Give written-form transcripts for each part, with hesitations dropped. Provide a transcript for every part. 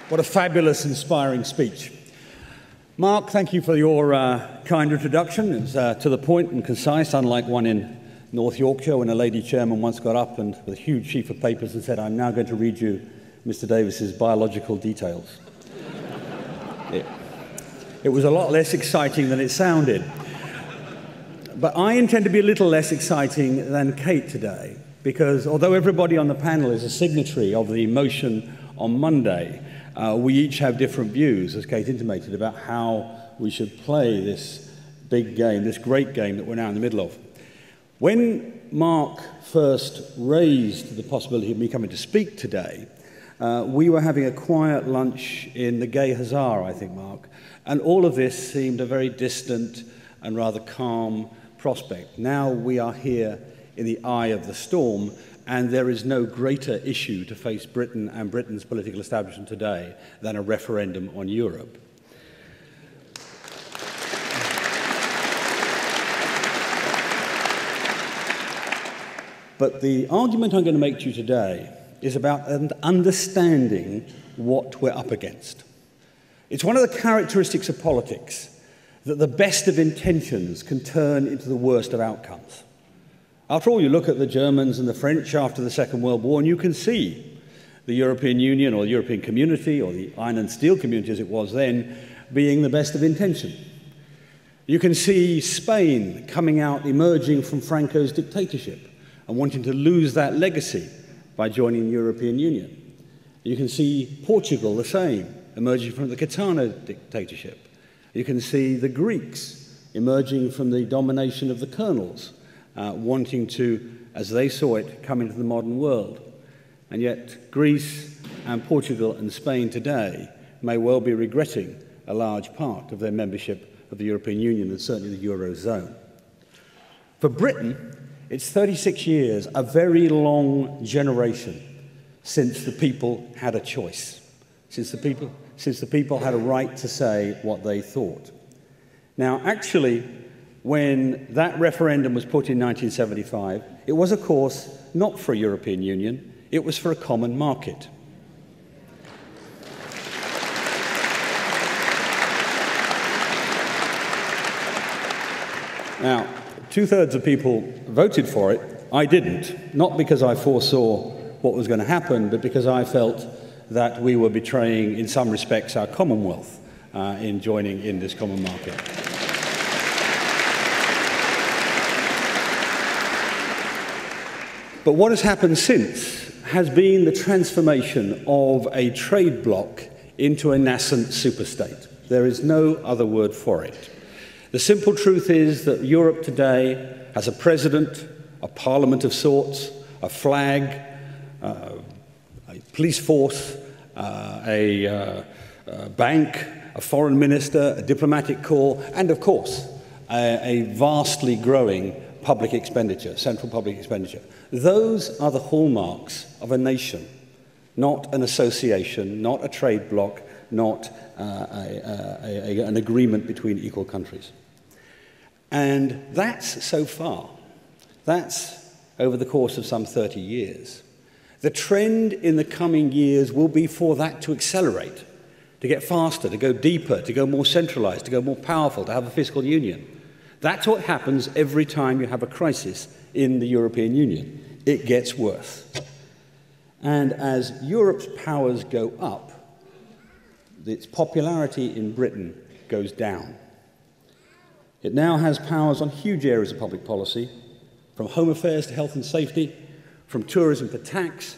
What a fabulous, inspiring speech. Mark, thank you for your kind introduction. It's to the point and concise, unlike one in North Yorkshire when a lady chairman once got up and with a huge sheaf of papers and said, "I'm now going to read you Mr. Davis's biological details." It was a lot less exciting than it sounded. But I intend to be a little less exciting than Kate today, because although everybody on the panel is a signatory of the motion on Monday, we each have different views, as Kate intimated, about how we should play this big game, this great game that we're now in the middle of. When Mark first raised the possibility of me coming to speak today, we were having a quiet lunch in the Gay Hussar, I think, Mark, and all of this seemed a very distant and rather calm prospect. Now we are here in the eye of the storm, and there is no greater issue to face Britain and Britain's political establishment today than a referendum on Europe. But the argument I'm going to make to you today is about understanding what we're up against. It's one of the characteristics of politics that the best of intentions can turn into the worst of outcomes. After all, you look at the Germans and the French after the Second World War, and you can see the European Union or the European Community or the Iron and Steel Community, as it was then, being the best of intention. You can see Spain coming out, emerging from Franco's dictatorship and wanting to lose that legacy by joining the European Union. You can see Portugal the same, emerging from the Catano dictatorship. You can see the Greeks emerging from the domination of the colonels, wanting to, as they saw it, come into the modern world. And yet Greece and Portugal and Spain today may well be regretting a large part of their membership of the European Union and certainly the Eurozone. For Britain, it's 36 years, a very long generation since the people had a choice, since the people had a right to say what they thought. Now, actually, when that referendum was put in 1975, it was, of course, not for a European Union, it was for a common market. Now, two-thirds of people voted for it. I didn't, not because I foresaw what was going to happen, but because I felt that we were betraying, in some respects, our Commonwealth in joining in this common market. But what has happened since has been the transformation of a trade bloc into a nascent superstate. There is no other word for it. The simple truth is that Europe today has a president, a parliament of sorts, a flag, a police force, a bank, a foreign minister, a diplomatic corps, and of course, a vastly growing public expenditure, central public expenditure. Those are the hallmarks of a nation, not an association, not a trade bloc, not an agreement between equal countries. And that's so far. That's over the course of some 30 years. The trend in the coming years will be for that to accelerate, to get faster, to go deeper, to go more centralized, to go more powerful, to have a fiscal union. That's what happens every time you have a crisis in the European Union. It gets worse. And as Europe's powers go up, its popularity in Britain goes down. It now has powers on huge areas of public policy, from home affairs to health and safety, from tourism to tax,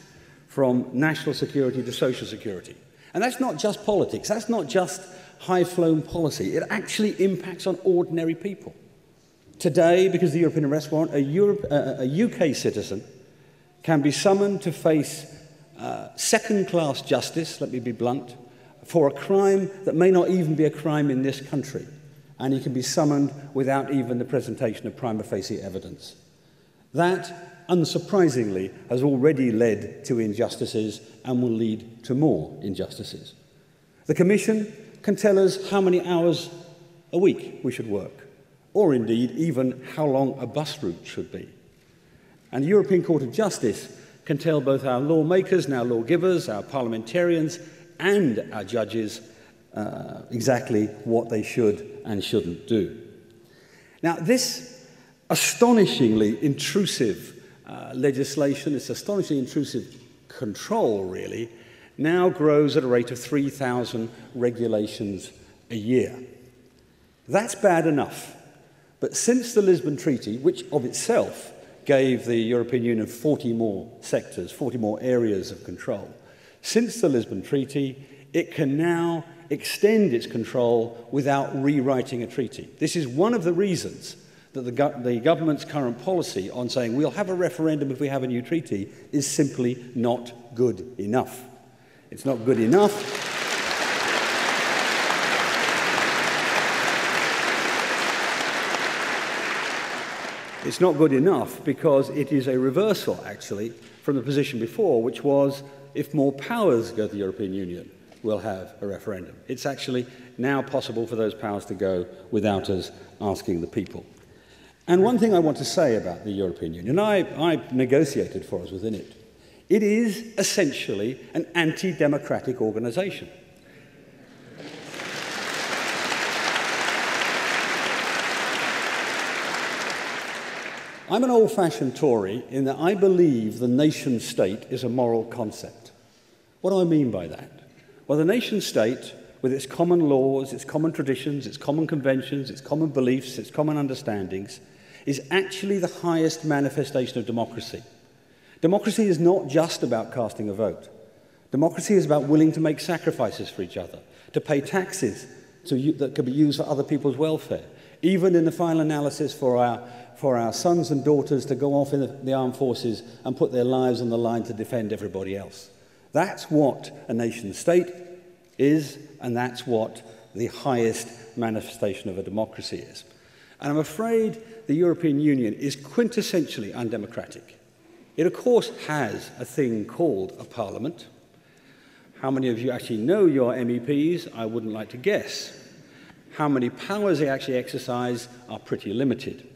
from national security to social security. And that's not just politics, that's not just high-flown policy, it actually impacts on ordinary people. Today, because of the European arrest warrant, a UK citizen can be summoned to face second-class justice, let me be blunt, for a crime that may not even be a crime in this country. And he can be summoned without even the presentation of prima facie evidence. That, unsurprisingly, has already led to injustices and will lead to more injustices. The Commission can tell us how many hours a week we should work, or indeed even how long a bus route should be. And the European Court of Justice can tell both our lawmakers and our lawgivers, our parliamentarians, and our judges exactly what they should and shouldn't do. Now, this astonishingly intrusive legislation, this astonishingly intrusive control, really, now grows at a rate of 3,000 regulations a year. That's bad enough. But since the Lisbon Treaty, which of itself gave the European Union 40 more sectors, 40 more areas of control, since the Lisbon Treaty, it can now extend its control without rewriting a treaty. This is one of the reasons that the government's current policy on saying we'll have a referendum if we have a new treaty is simply not good enough. It's not good enough. It's not good enough because it is a reversal, actually, from the position before, which was if more powers go to the European Union, we'll have a referendum. It's actually now possible for those powers to go without us asking the people. And one thing I want to say about the European Union, I negotiated for us within it. It is essentially an anti-democratic organization. I'm an old-fashioned Tory in that I believe the nation-state is a moral concept. What do I mean by that? Well, the nation-state, with its common laws, its common traditions, its common conventions, its common beliefs, its common understandings, is actually the highest manifestation of democracy. Democracy is not just about casting a vote. Democracy is about willing to make sacrifices for each other, to pay taxes that could be used for other people's welfare, even in the final analysis for our sons and daughters to go off in the armed forces and put their lives on the line to defend everybody else. That's what a nation-state is, and that's what the highest manifestation of a democracy is. And I'm afraid the European Union is quintessentially undemocratic. It, of course, has a thing called a parliament. How many of you actually know your MEPs? I wouldn't like to guess. How many powers they actually exercise are pretty limited.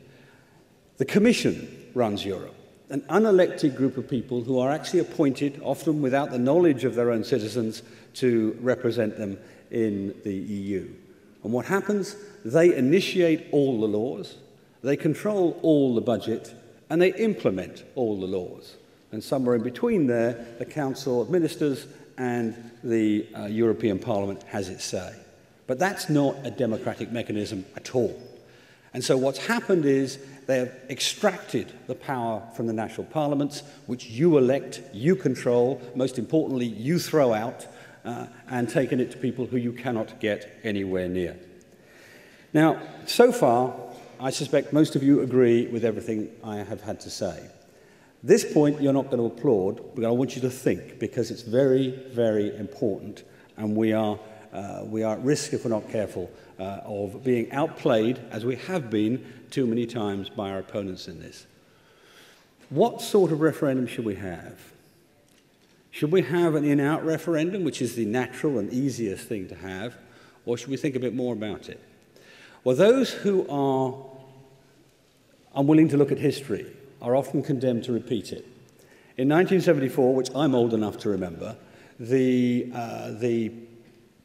The Commission runs Europe, an unelected group of people who are actually appointed, often without the knowledge of their own citizens, to represent them in the EU. And what happens? They initiate all the laws, they control all the budget, and they implement all the laws. And somewhere in between there, the Council of Ministers and the European Parliament has its say. But that's not a democratic mechanism at all. And so what's happened is they have extracted the power from the national parliaments, which you elect, you control, most importantly, you throw out, and taken it to people who you cannot get anywhere near. Now, so far, I suspect most of you agree with everything I have had to say. This point you're not going to applaud, but I want you to think, because it's very, very important, and we are at risk, if we're not careful, of being outplayed, as we have been too many times by our opponents in this. What sort of referendum should we have? Should we have an in-out referendum, which is the natural and easiest thing to have, or should we think a bit more about it? Well, those who are unwilling to look at history are often condemned to repeat it. In 1974, which I'm old enough to remember, the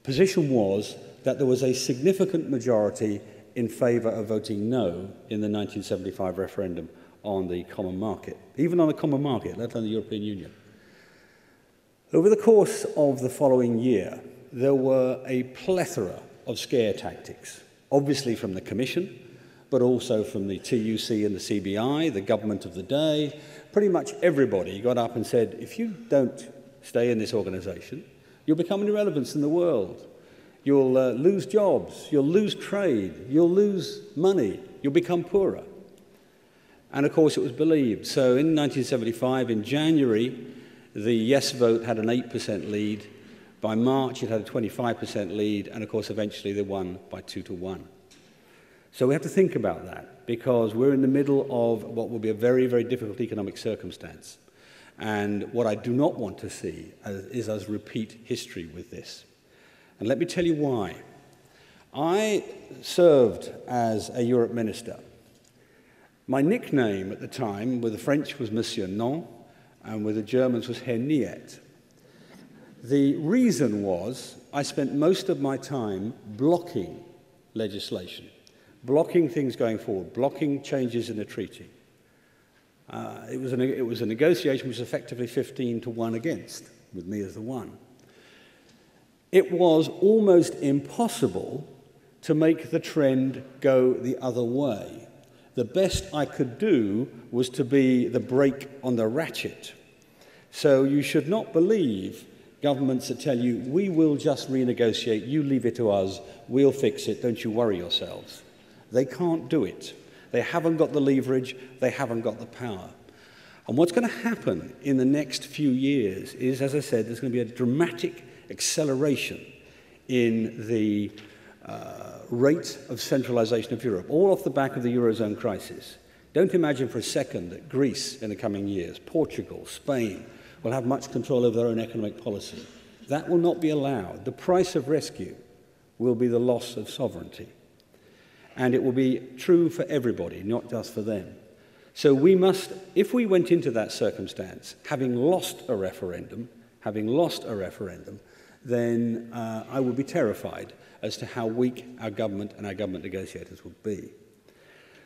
position was that there was a significant majority in favour of voting no in the 1975 referendum on the common market, even on the common market, let alone the European Union. Over the course of the following year, there were a plethora of scare tactics, obviously from the Commission, but also from the TUC and the CBI, the government of the day. Pretty much everybody got up and said, if you don't stay in this organisation, you'll become an irrelevance in the world. You'll lose jobs, you'll lose trade, you'll lose money, you'll become poorer. And of course it was believed. So in 1975, in January, the yes vote had an 8% lead. By March, it had a 25% lead, and of course eventually they won by 2-1. So we have to think about that, because we're in the middle of what will be a very, very difficult economic circumstance. And what I do not want to see is us repeat history with this. And let me tell you why. I served as a Europe minister. My nickname at the time with the French was Monsieur Non, and with the Germans was Herr Niet. The reason was I spent most of my time blocking legislation, blocking things going forward, blocking changes in the treaty. It was a negotiation which was effectively 15 to 1 against, with me as the one. It was almost impossible to make the trend go the other way. The best I could do was to be the brake on the ratchet. So you should not believe governments that tell you, we will just renegotiate, you leave it to us, we'll fix it, don't you worry yourselves. They can't do it. They haven't got the leverage, they haven't got the power. And what's going to happen in the next few years is, as I said, there's going to be a dramatic acceleration in the rate of centralization of Europe, all off the back of the Eurozone crisis. Don't imagine for a second that Greece in the coming years, Portugal, Spain, will have much control over their own economic policy. That will not be allowed. The price of rescue will be the loss of sovereignty. And it will be true for everybody, not just for them. So we must, if we went into that circumstance, having lost a referendum, then I would be terrified as to how weak our government and our government negotiators would be.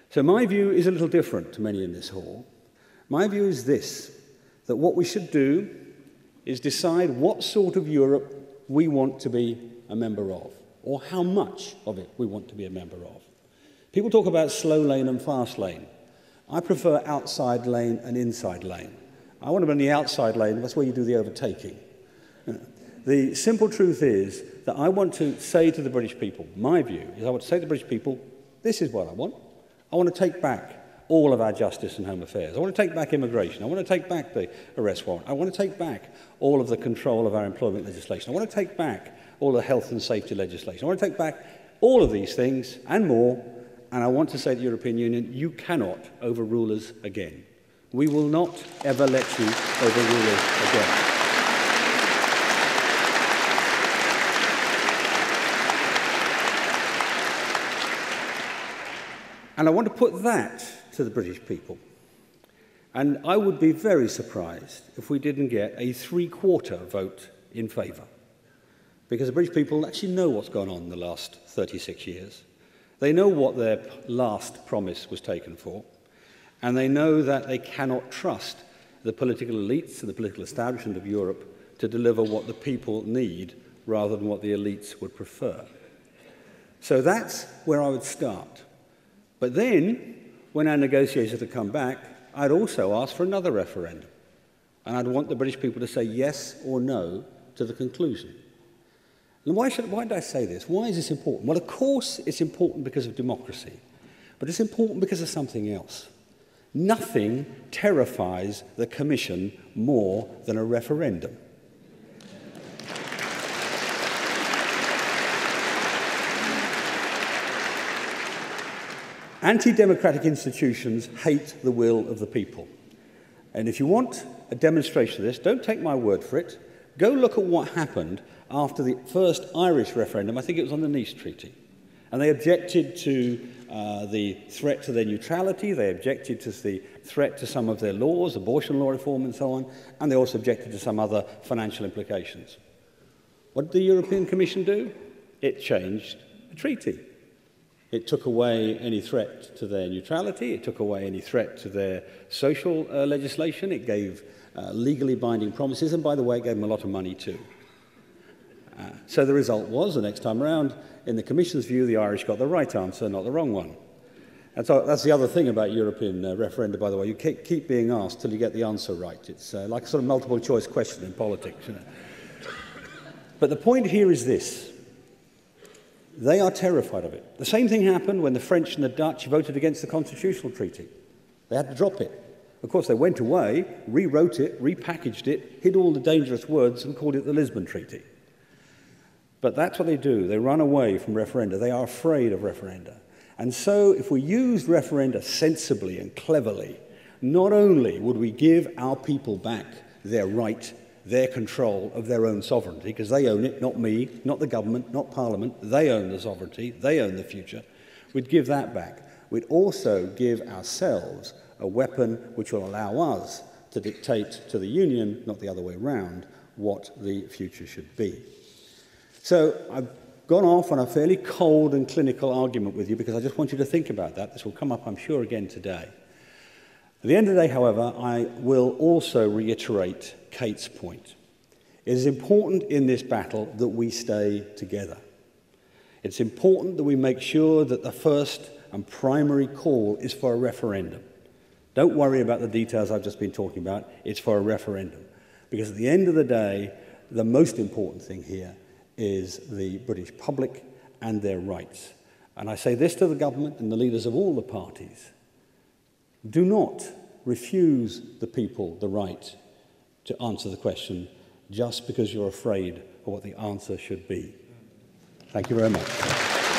So my view is a little different to many in this hall. My view is this, that what we should do is decide what sort of Europe we want to be a member of, or how much of it we want to be a member of. People talk about slow lane and fast lane. I prefer outside lane and inside lane. I want to be in the outside lane, that's where you do the overtaking. The simple truth is that I want to say to the British people, my view is I want to say to the British people, this is what I want. I want to take back all of our justice and home affairs. I want to take back immigration. I want to take back the arrest warrant. I want to take back all of the control of our employment legislation. I want to take back all the health and safety legislation. I want to take back all of these things and more, and I want to say to the European Union, you cannot overrule us again. We will not ever let you overrule us again. And I want to put that to the British people. And I would be very surprised if we didn't get a 3/4 vote in favour. Because the British people actually know what's gone on in the last 36 years. They know what their last promise was taken for. And they know that they cannot trust the political elites and the political establishment of Europe to deliver what the people need rather than what the elites would prefer. So that's where I would start. But then, when our negotiators had come back, I'd also ask for another referendum. And I'd want the British people to say yes or no to the conclusion. And why did I say this? Why is this important? Well, of course, it's important because of democracy. But it's important because of something else. Nothing terrifies the Commission more than a referendum. Anti-democratic institutions hate the will of the people. And if you want a demonstration of this, don't take my word for it. Go look at what happened after the first Irish referendum. I think it was on the Nice Treaty. And they objected to the threat to their neutrality. They objected to the threat to some of their laws, abortion law reform and so on. And they also objected to some other financial implications. What did the European Commission do? It changed the treaty. It took away any threat to their neutrality. It took away any threat to their social legislation. It gave legally binding promises. And by the way, it gave them a lot of money too. So the result was, the next time around, in the Commission's view, the Irish got the right answer, not the wrong one. And so that's the other thing about European referenda, by the way. You keep being asked till you get the answer right. It's like a sort of multiple choice question in politics. You know. But the point here is this. They are terrified of it. The same thing happened when the French and the Dutch voted against the constitutional treaty. They had to drop it. Of course, they went away, rewrote it, repackaged it, hid all the dangerous words and called it the Lisbon Treaty. But that's what they do. They run away from referenda. They are afraid of referenda. And so if we used referenda sensibly and cleverly, not only would we give our people back their right, their control of their own sovereignty, because they own it, not me, not the government, not Parliament. They own the sovereignty. They own the future. We'd give that back. We'd also give ourselves a weapon which will allow us to dictate to the Union, not the other way around, what the future should be. So I've gone off on a fairly cold and clinical argument with you because I just want you to think about that. This will come up, I'm sure, again today. At the end of the day, however, I will also reiterate Kate's point. It is important in this battle that we stay together. It's important that we make sure that the first and primary call is for a referendum. Don't worry about the details I've just been talking about. It's for a referendum. Because at the end of the day, the most important thing here is the British public and their rights. And I say this to the government and the leaders of all the parties. Do not refuse the people the right to answer the question just because you're afraid of what the answer should be. Thank you very much.